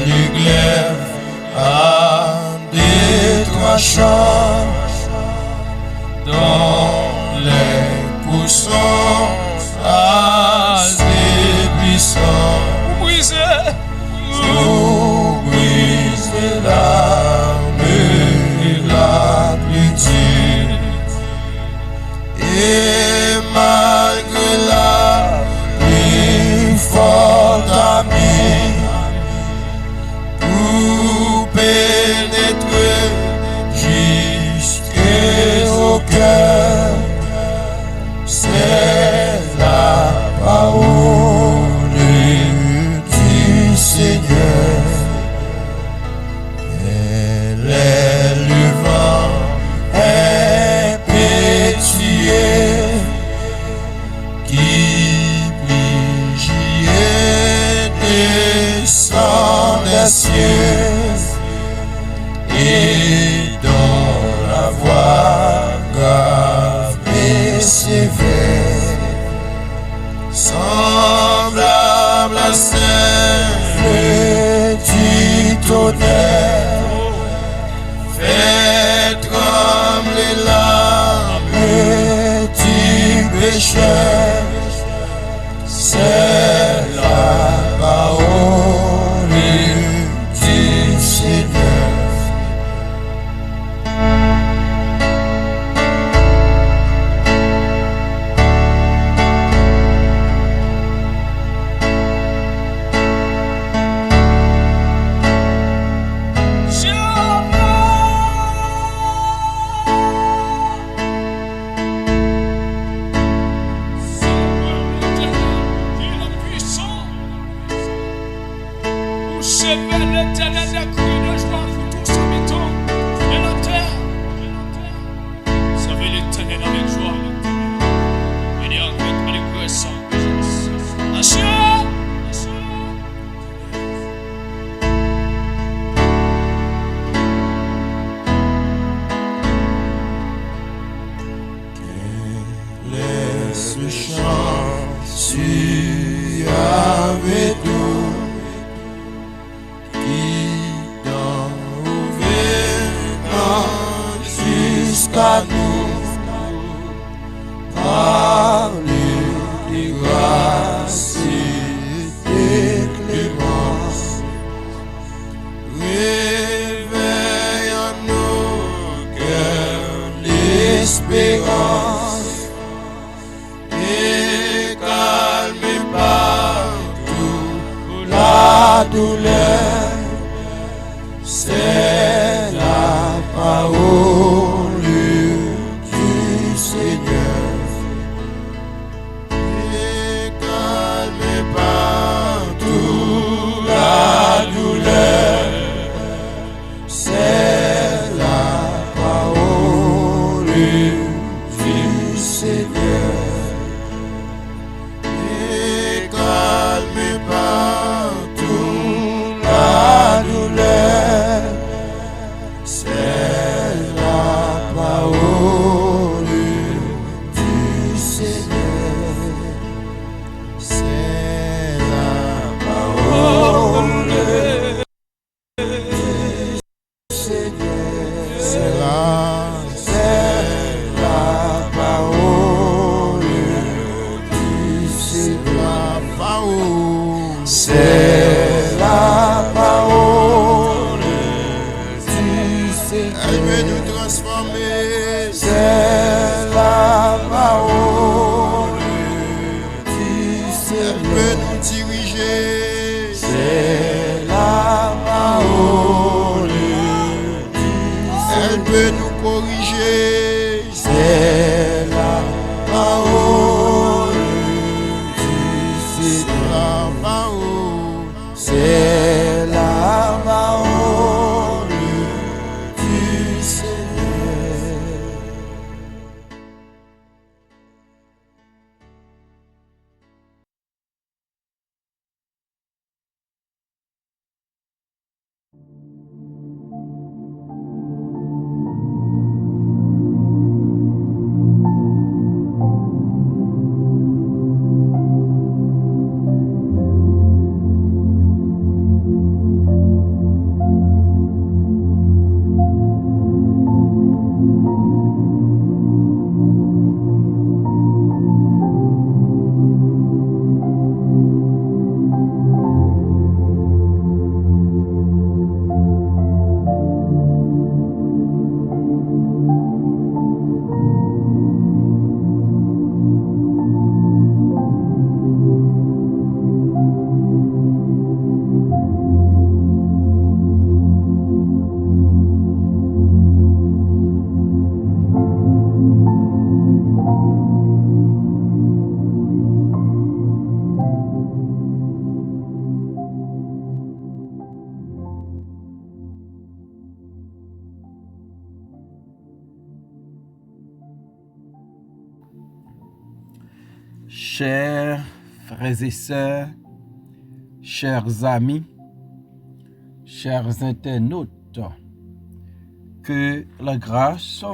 les glaives à des trois champs, dans les coussins à des buissons. Vous brisez l'âme et la plétude, et malgré la plus forte amie, vous pénétrez jusqu'au cœur. C'est la parole du Seigneur. Elle est le vent impétueux qui brille et descend des cieux, et dans la voix grave et sévère, semblable à celle du tonnerre, fait trembler l'âme du pécheur. C'est la parole du Seigneur. Laisse le chant sur avec nous, qui d'en venant jusqu'à nous parle de grâce et de clémence. Réveille en nos cœurs l'espérance, et calme partout la douleur. C'est la parole du Seigneur. Et calme partout la douleur. C'est la parole du chers frères et sœurs, chers amis, chers internautes, que la grâce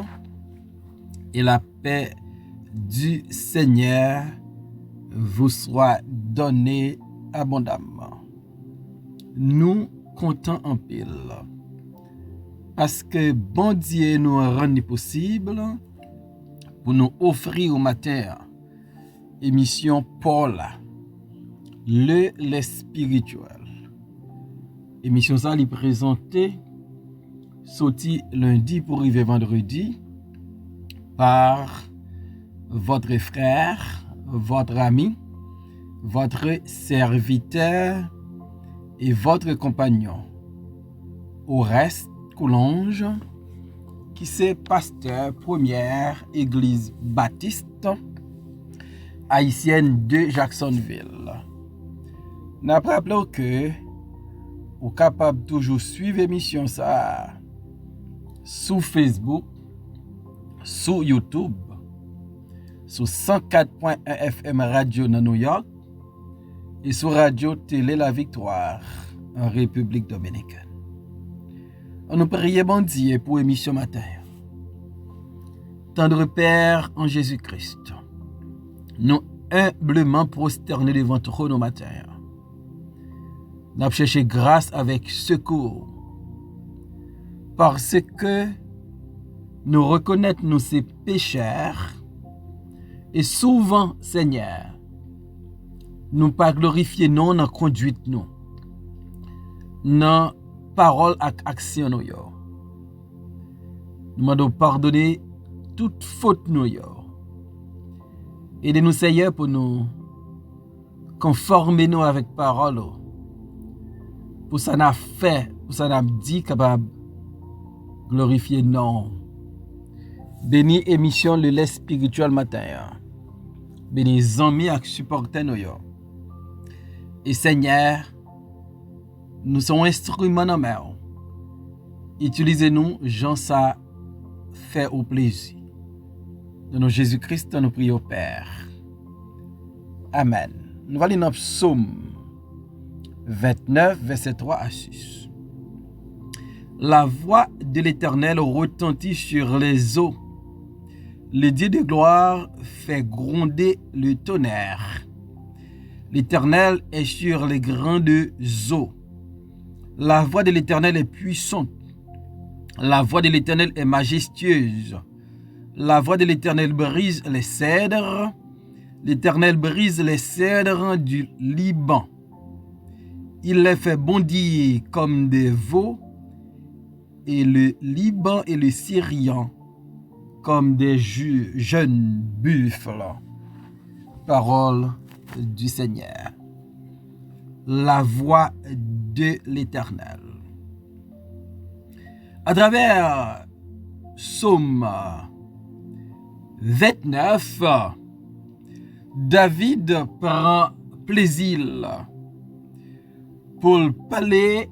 et la paix du Seigneur vous soient données abondamment. Nous comptons en pile parce que bon Dieu nous a rendu possible pour nous offrir au matin émission Paul, le spirituel. Émission ça lui présentée sorti lundi pour arriver vendredi par votre frère, votre ami, votre serviteur et votre compagnon. Au reste, Coulonge, qui c'est pasteur première église baptiste haïtienne de Jacksonville. Nous rappelons que vous êtes capable toujours suivre l'émission ça sur Facebook, sur YouTube, sur 104.1 FM Radio dans New York et sur Radio Télé La Victoire en République Dominicaine. On nous prie bon Dieu pour l'émission matin. Tendre Père en Jésus-Christ, nous humblement prosternés devant toi nos matins. Nous avons cherché grâce avec secours. Parce que nous reconnaissons nous ces pécheurs et souvent, Seigneur, nous pas glorifier non dans conduite nous, dans parole et action nous yo. Nous demandons pardonner toute faute nous yo. Aidez-nous Seigneur pour nous conformer nous avec parole. Pour ça n'a fait, pour ça n'a dit capable glorifier non. Béni émission le lait spirituel matin. Béni amis et supporters nous yo. Et Seigneur, nous sommes instruments dans main. Utilisez-nous, Jean ça fait au plaisir. Dans nos Jésus-Christ, nous prions Père. Amen. Nous allons dans Psaume 29, verset 3 à 6. La voix de l'Éternel retentit sur les eaux. Le Dieu de gloire fait gronder le tonnerre. L'Éternel est sur les grandes eaux. La voix de l'Éternel est puissante. La voix de l'Éternel est majestueuse. La voix de l'Éternel brise les cèdres. L'Éternel brise les cèdres du Liban. Il les fait bondir comme des veaux, et le Liban et le Syrien comme des jeunes buffles. Parole du Seigneur. La voix de l'Éternel. À travers Psaume 29, David prend plaisir pour parler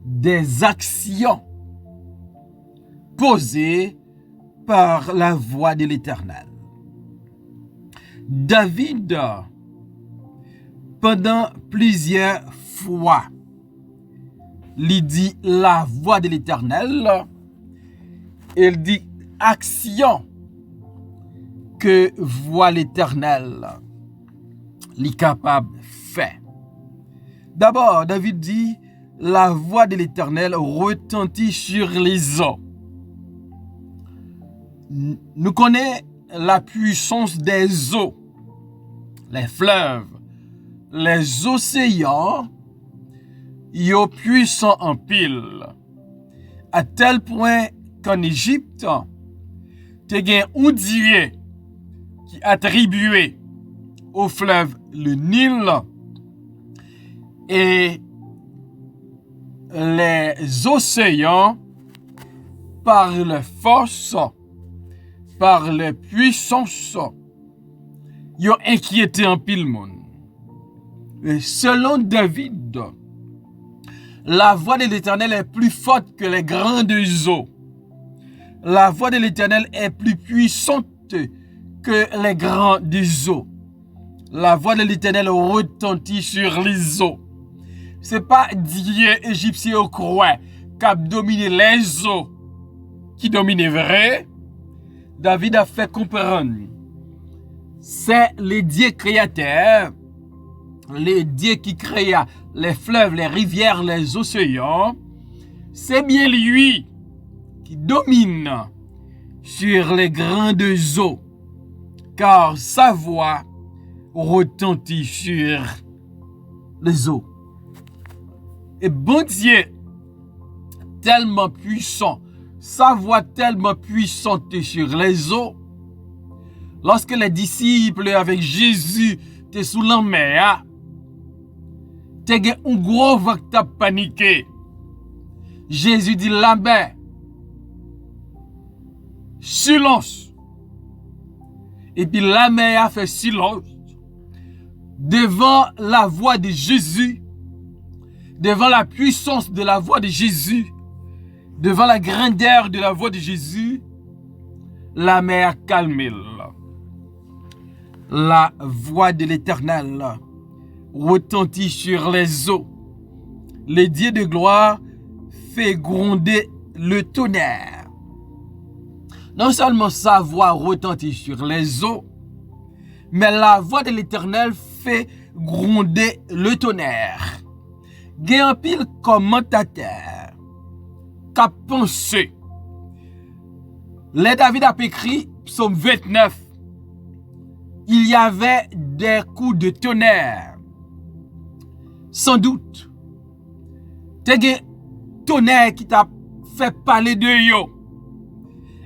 des actions posées par la voix de l'Éternel. David, pendant plusieurs fois, lui dit la voix de l'Éternel, il dit action que voit l'Éternel, lui capable fait. D'abord, David dit la voix de l'Éternel retentit sur les eaux. Nous connaissons la puissance des eaux, les fleuves, les océans, ils sont puissants en pile, à tel point qu'en Égypte, tu as un dieu qui attribué au fleuve le Nil et les océans par la force, par la puissance, ils ont inquiété en pile monde. Et selon David, la voix de l'Éternel est plus forte que les grandes eaux. La voix de l'Éternel est plus puissante que les grandes eaux. La voix de l'Éternel retentit sur les eaux. C'est pas Dieu égyptien au croix qui a dominé les eaux, qui dominait vrai. David a fait comprendre. C'est le Dieu créateur, le Dieu qui créa les fleuves, les rivières, les océans. C'est bien lui qui domine sur les grandes eaux, car sa voix retentit sur les eaux. Et bon Dieu, tellement puissant, sa voix tellement puissante sur les eaux, lorsque les disciples avec Jésus étaient sous la mer, t'es un gros vent qui t'a paniqué. Jésus dit la mer, silence. Et puis la mer a fait silence devant la voix de Jésus, devant la puissance de la voix de Jésus, devant la grandeur de la voix de Jésus. La mer a calmé. La voix de l'Éternel retentit sur les eaux. Le Dieu de gloire fait gronder le tonnerre. Non seulement sa voix retentit sur les eaux, mais la voix de l'Éternel fait gronder le tonnerre. Il y a un pile commentateur qui a pensé. Les David a écrit, psaume 29, il y avait des coups de tonnerre. Sans doute, c'est un tonnerre qui t'a fait parler de yo.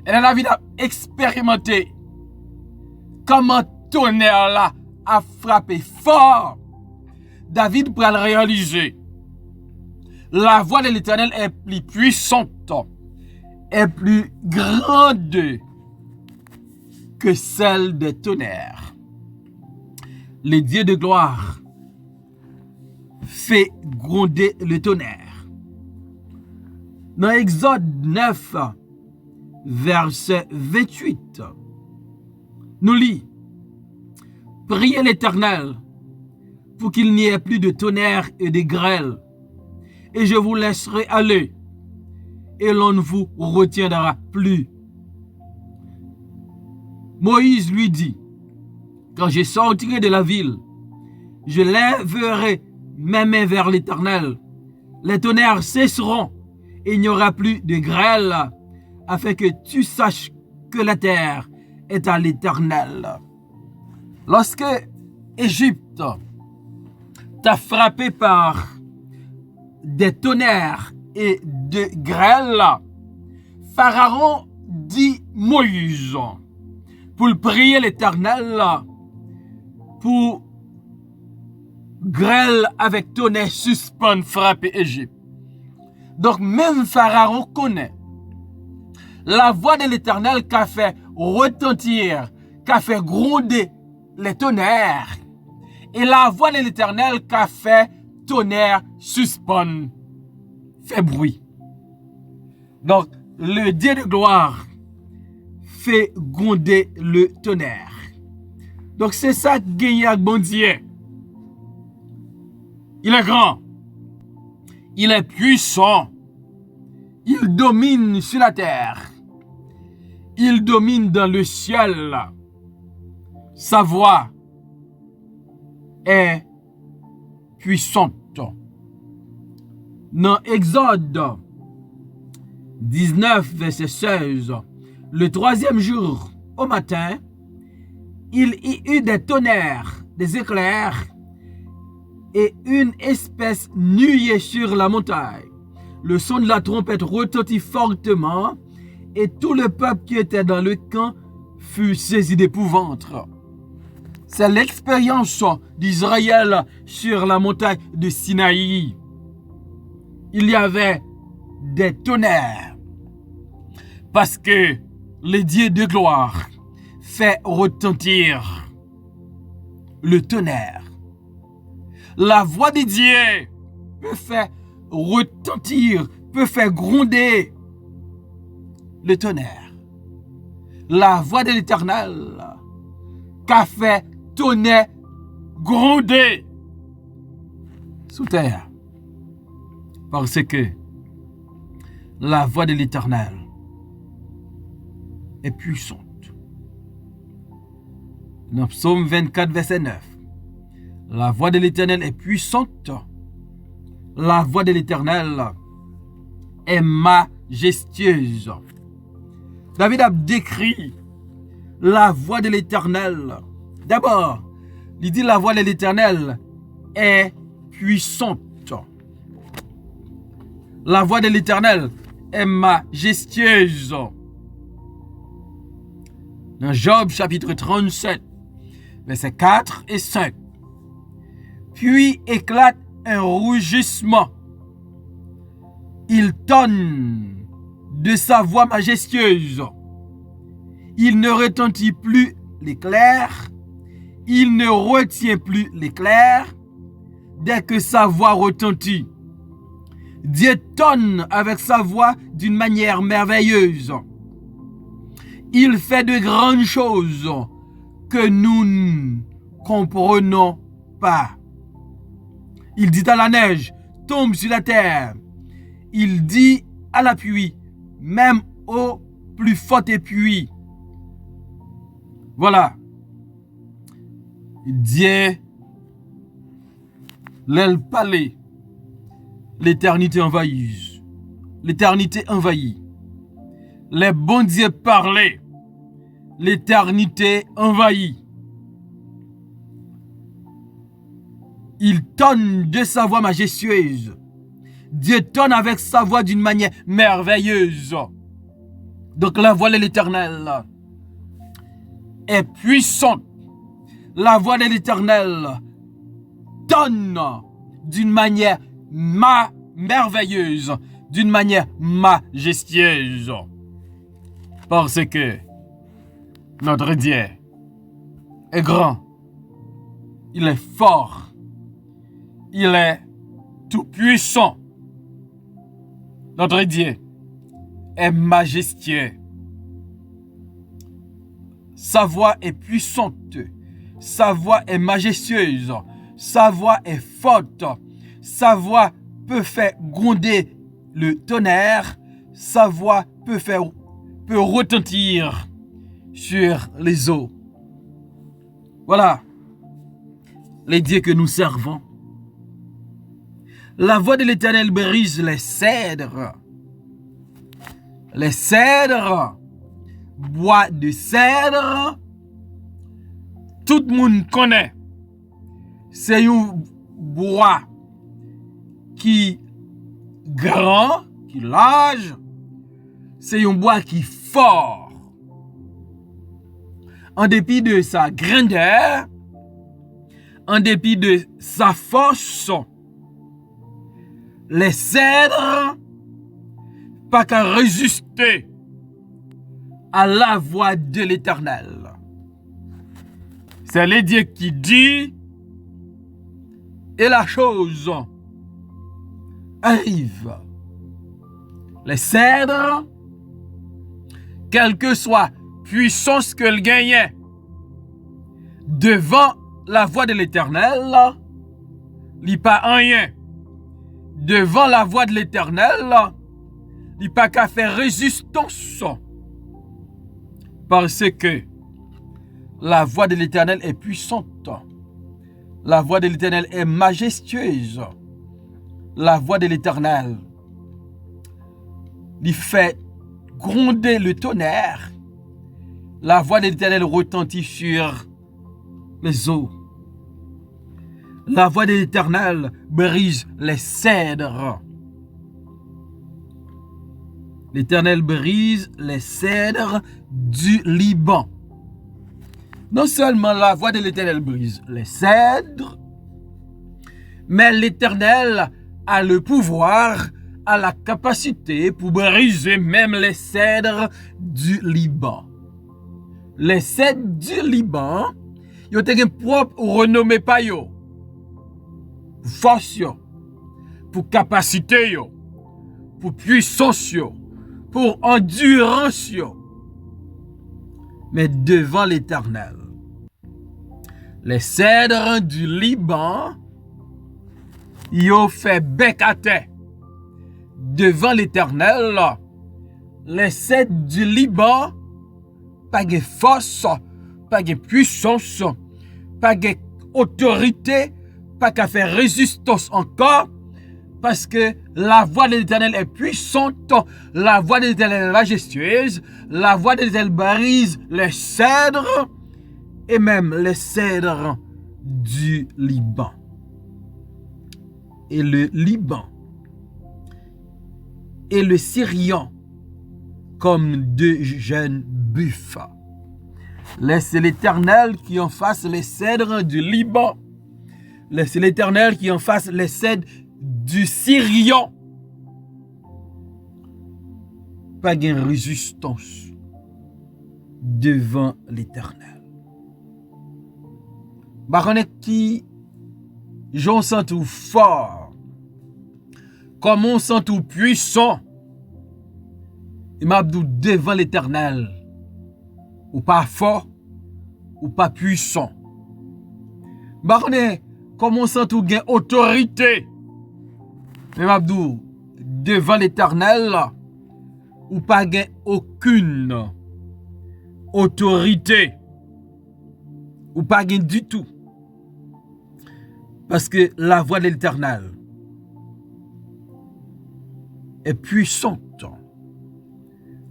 Et là, David a expérimenté comment tonnerre là a frappé fort. David pourra le réaliser. La voix de l'Éternel est plus puissante, est plus grande que celle des tonnerres. Le Dieu de gloire fait gronder le tonnerre. Dans Exode 9, verset 28, nous lit: priez l'Éternel pour qu'il n'y ait plus de tonnerre et de grêle, et je vous laisserai aller, et l'on ne vous retiendra plus. Moïse lui dit: quand je sortirai de la ville, je lèverai mes mains vers l'Éternel. Les tonnerres cesseront et il n'y aura plus de grêle, afin que tu saches que la terre est à l'Éternel. Lorsque Égypte t'a frappé par des tonnerres et de grêle, Pharaon dit Moïse pour prier l'Éternel pour grêle avec tonnerre suspend frapper Égypte. Donc même Pharaon connaît la voix de l'Éternel qui a fait retentir, qui a fait gronder les tonnerres, et la voix de l'Éternel qui a fait tonnerre suspend, fait bruit. Donc le Dieu de gloire fait gronder le tonnerre. Donc c'est ça qui gagne avec bon Dieu. Il est grand, il est puissant, il domine sur la terre, il domine dans le ciel. Sa voix est puissante. Dans Exode 19, verset 16, le troisième jour au matin, il y eut des tonnerres, des éclairs et une espèce nuée sur la montagne. Le son de la trompette retentit fortement et tout le peuple qui était dans le camp fut saisi d'épouvante. C'est l'expérience d'Israël sur la montagne de Sinaï. Il y avait des tonnerres parce que le Dieu de gloire fait retentir le tonnerre. La voix de Dieu peut faire retentir, peut faire gronder le tonnerre. La voix de l'Éternel qu'a fait tonnerre gronder sous terre. Parce que la voix de l'Éternel est puissante. Dans Psaume 24, verset 9. La voix de l'Éternel est puissante. La voix de l'Éternel est majestueuse. David a décrit la voix de l'Éternel. D'abord, il dit la voix de l'Éternel est puissante. La voix de l'Éternel est majestueuse. Dans Job chapitre 37, versets 4 et 5. Puis éclate un rougissement. Il tonne de sa voix majestueuse. Il ne retentit plus l'éclair. Il ne retient plus l'éclair. Dès que sa voix retentit, Dieu tonne avec sa voix d'une manière merveilleuse. Il fait de grandes choses que nous ne comprenons pas. Il dit à la neige, tombe sur la terre. Il dit à la pluie, même au plus fort pluie. Voilà. Dieu, l'aile palais, l'éternité envahie. L'éternité envahit. Les bons dieux parlaient, l'éternité envahit. Il tonne de sa voix majestueuse. Dieu tonne avec sa voix d'une manière merveilleuse. Donc la voix de l'Éternel est puissante. La voix de l'Éternel tonne d'une manière merveilleuse, d'une manière majestueuse. Parce que notre Dieu est grand, il est fort, il est tout puissant. Notre Dieu est majestueux. Sa voix est puissante, sa voix est majestueuse, sa voix est forte, sa voix peut faire gronder le tonnerre, sa voix peut retentir sur les eaux. Voilà les dieux que nous servons. La voix de l'Éternel brise les cèdres. Les cèdres, bois de cèdre, tout le monde connaît. C'est un bois qui grand, qui large. C'est un bois qui fort. En dépit de sa grandeur, en dépit de sa force, les cèdres pas qu'à résister à la voix de l'Éternel. C'est le Dieu qui dit et la chose arrive. Les cèdres, quelle que soit puissance qu'elle gagne devant la voix de l'Éternel, il n'y a pas rien. Devant la voix de l'Éternel, il n'y a pas qu'à faire résistance. Parce que la voix de l'Éternel est puissante. La voix de l'Éternel est majestueuse. La voix de l'Éternel, il fait gronder le tonnerre. La voix de l'Éternel retentit sur les eaux. La voix de l'Éternel brise les cèdres. L'Éternel brise les cèdres du Liban. Non seulement la voix de l'Éternel brise les cèdres, mais l'Éternel a le pouvoir, a la capacité pour briser même les cèdres du Liban. Les cèdres du Liban, ils ont une propre renommée pa yo. Pour force yo, pour capacité yo, pour puissance yo, pour endurance yo. Mais devant l'Éternel, Les cèdres du Liban, yo fait bec à terre devant l'Éternel. Les cèdres du Liban, pas de force, pas de puissance, pas de autorité, pas qu'à faire résistance encore, parce que la voix de l'Éternel est puissante, la voix de l'Éternel est majestueuse, la voix de l'Éternel brise les cèdres, et même les cèdres du Liban. Et le Liban et le Syrian comme deux jeunes buffles. C'est l'Éternel qui en fasse les cèdres du Liban. C'est l'Éternel qui en fasse les cèdres du Syrian. Pas de résistance devant l'Éternel. Baronne qui j'en sens tout fort, comme on sent tout puissant. Il m'a dit devant l'Éternel, ou pas fort, ou pas puissant. Baronne, comme on sent tout gain autorité. Il m'a dit devant l'Éternel, ou pas gain aucune autorité, ou pas gain du tout. Parce que la voix de l'Éternel est puissante.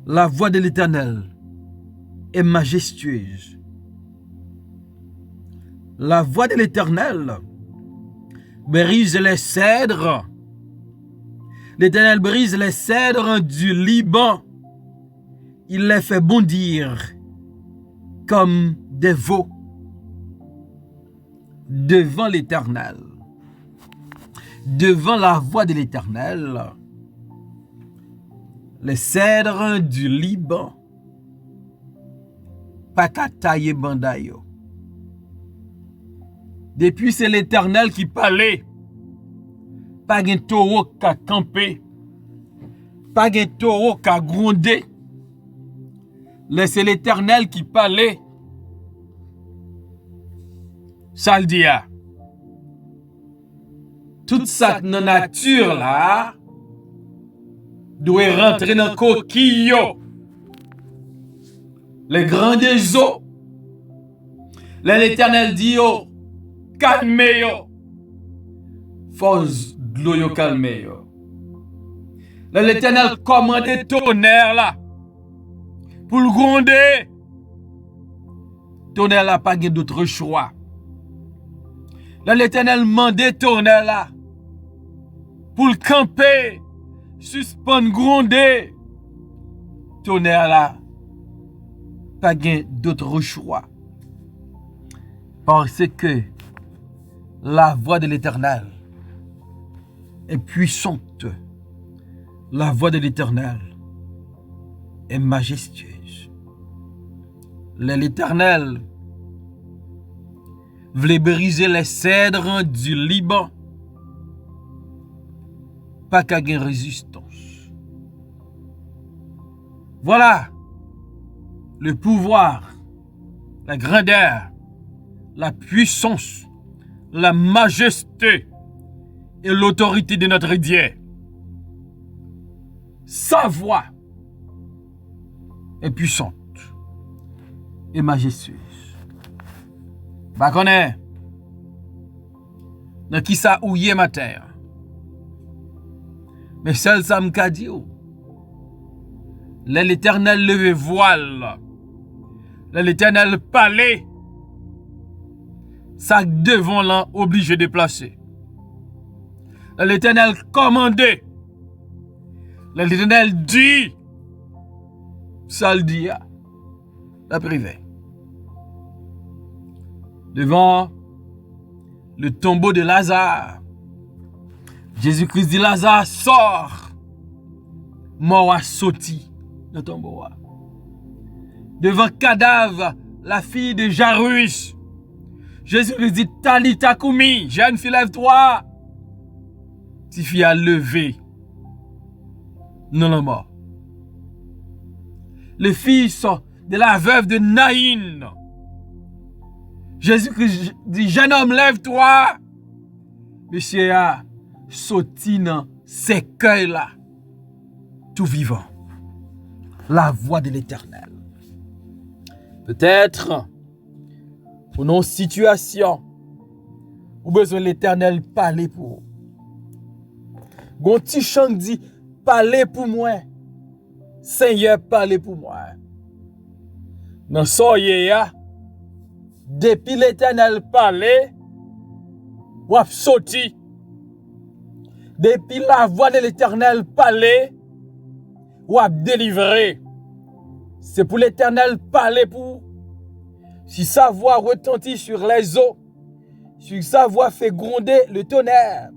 La voix de l'Éternel est majestueuse. La voix de l'Éternel brise les cèdres. L'Éternel brise les cèdres du Liban. Il les fait bondir comme des veaux devant l'Éternel. Devant la voix de l'Éternel, les cèdres du Liban, pas qu'à tailler bandayo. Depuis c'est l'Éternel qui parlait, pas qu'un taureau qui a campé, pas qu'un taureau qui a grondé. C'est l'Éternel qui parlait. Ça le dit. Toute sa nature là doit rentrer dans le coquille. Les grands des eaux. L'Éternel dit yo, calmez yo. Force de l'eau yo calmez yo. L'Éternel commande tonnerre là pour le gronder. Tonnerre là pas d'autre choix. L'Éternel mandait tonnerre là pour le camper, suspendre, gronder. Tonnerre là, pas d'autre choix. Parce que la voix de l'Éternel est puissante. La voix de l'Éternel est majestueuse. L'Éternel voulait briser les cèdres du Liban. Pas qu'à une résistance. Voilà le pouvoir, la grandeur, la puissance, la majesté et l'autorité de notre Dieu. Sa voix est puissante et majestueuse. Bah connaît dans qui ça ouillé ma terre. Mais seul ça m'ka dit l'Éternel levé voile. L'Éternel parlait. Ça devant l'an obligé de placer. L'Éternel commandait. L'Éternel dit. Ça le dit. La privée. Devant le tombeau de Lazare, Jésus-Christ dit Lazare, sors. Mort a sauté dans le tombeau. Devant cadavre, la fille de Jairus, Jésus-Christ dit Talita koumi, jeune fille, lève-toi. Petite fille a levé. Non, la mort. Le fils de la veuve de Naïn, Jésus-Christ dit, jeune homme, lève-toi. Monsieur a sauté dans ces cueils-là, tout vivant. La voix de l'Éternel. Peut-être, pour nos situations, ou besoin de l'Éternel parler pour vous. Gon petit chant dit, parlez pour moi. Seigneur, parlez pour moi. Dans soyez ya, depuis l'Éternel parler, ou a sauté. Depuis la voix de l'Éternel parler, ou a délivré. C'est pour l'Éternel parler pour. Si sa voix retentit sur les eaux, si sa voix fait gronder le tonnerre,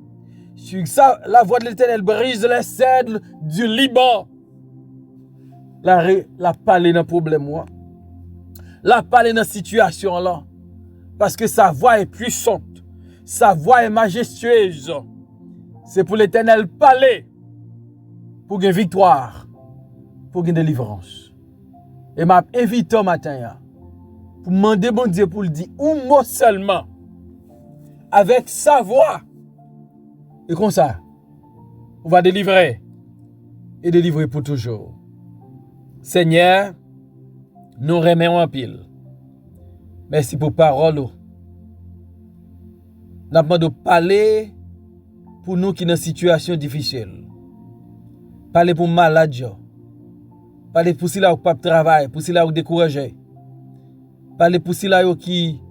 si la voix de l'Éternel brise les cèdres du Liban, la parler dans le problème, la parler dans la situation là, parce que sa voix est puissante, sa voix est majestueuse. C'est pour l'Éternel parler, pour gagner victoire, pour gagner délivrance. Et m'a invité au matin, pour demander bon Dieu pour le dire, un mot seulement, avec sa voix. Et comme ça, on va délivrer, et délivrer pour toujours. Seigneur, nous remercions en pile. Merci pour parole. Nous demandons de parler pour nous qui sont dans une situation difficile. Parler pour malades. Parler pour ceux qui n'ont pas de travail, pour ceux qui sont découragés. Parler pour ceux qui sont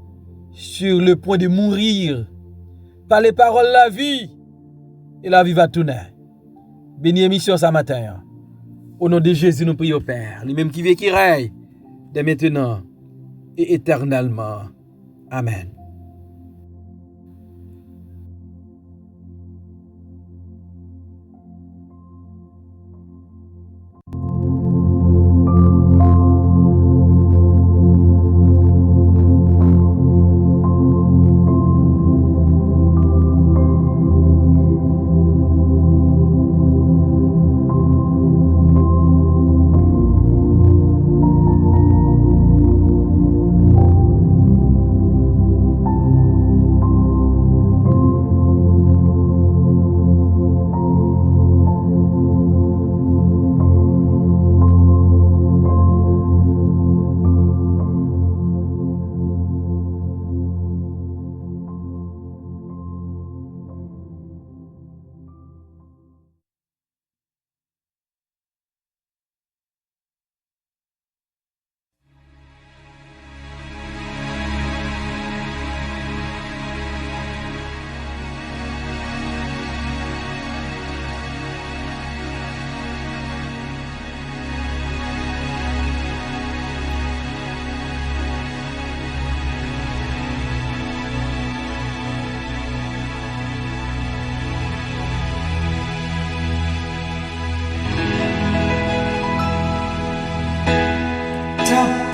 sur le point de mourir. Parler parole la vie. Et la vie va tourner. Béni émission ce matin. Au nom de Jésus, nous prions Père. Lui-même qui vit et qui règne. Dès maintenant et éternellement. Amen.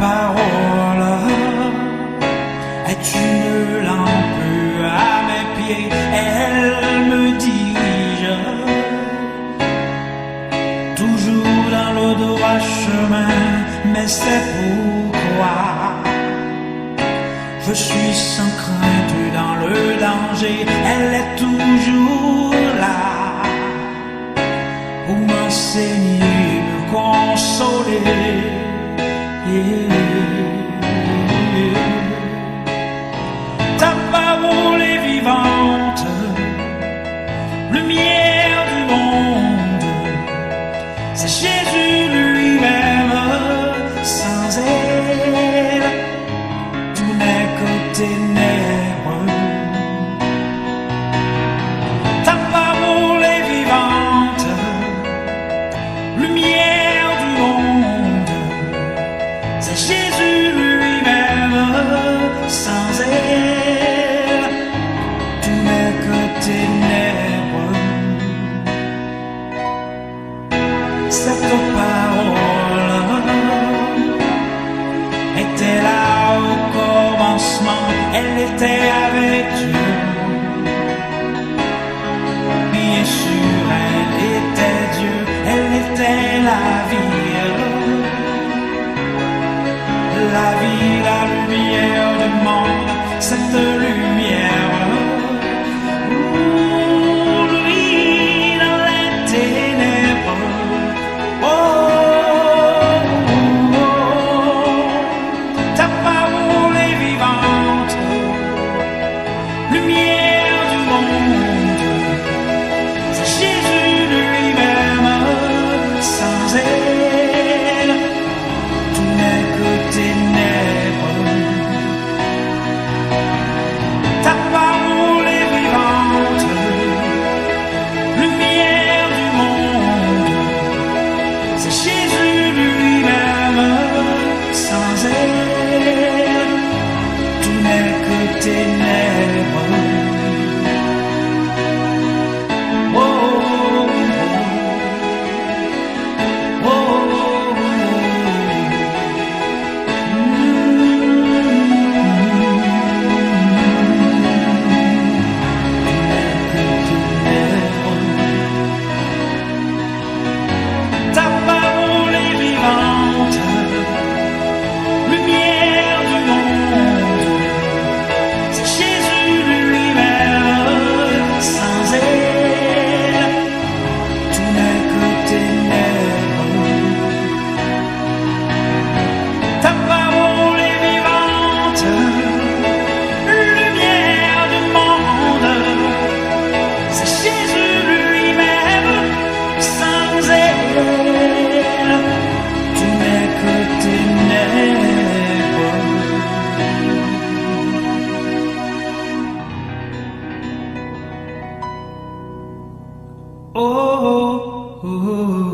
Parole est une lampe à mes pieds, elle me dirige toujours dans le droit chemin, mais c'est pourquoi je suis sans crainte dans le danger, elle est toujours là pour m'enseigner, me consoler. Ta parole est vivante, lumière du monde, c'est Jésus lui-même, sans elle, tout n'est que ténèbres. Ta parole est vivante, lumière du monde, c'est Jésus lui-même, sans elle, tout n'est que ténèbres. Cette parole était là au commencement, elle était avec Dieu. Bien sûr, elle était Dieu, elle était la vie, la lumière du monde. oh,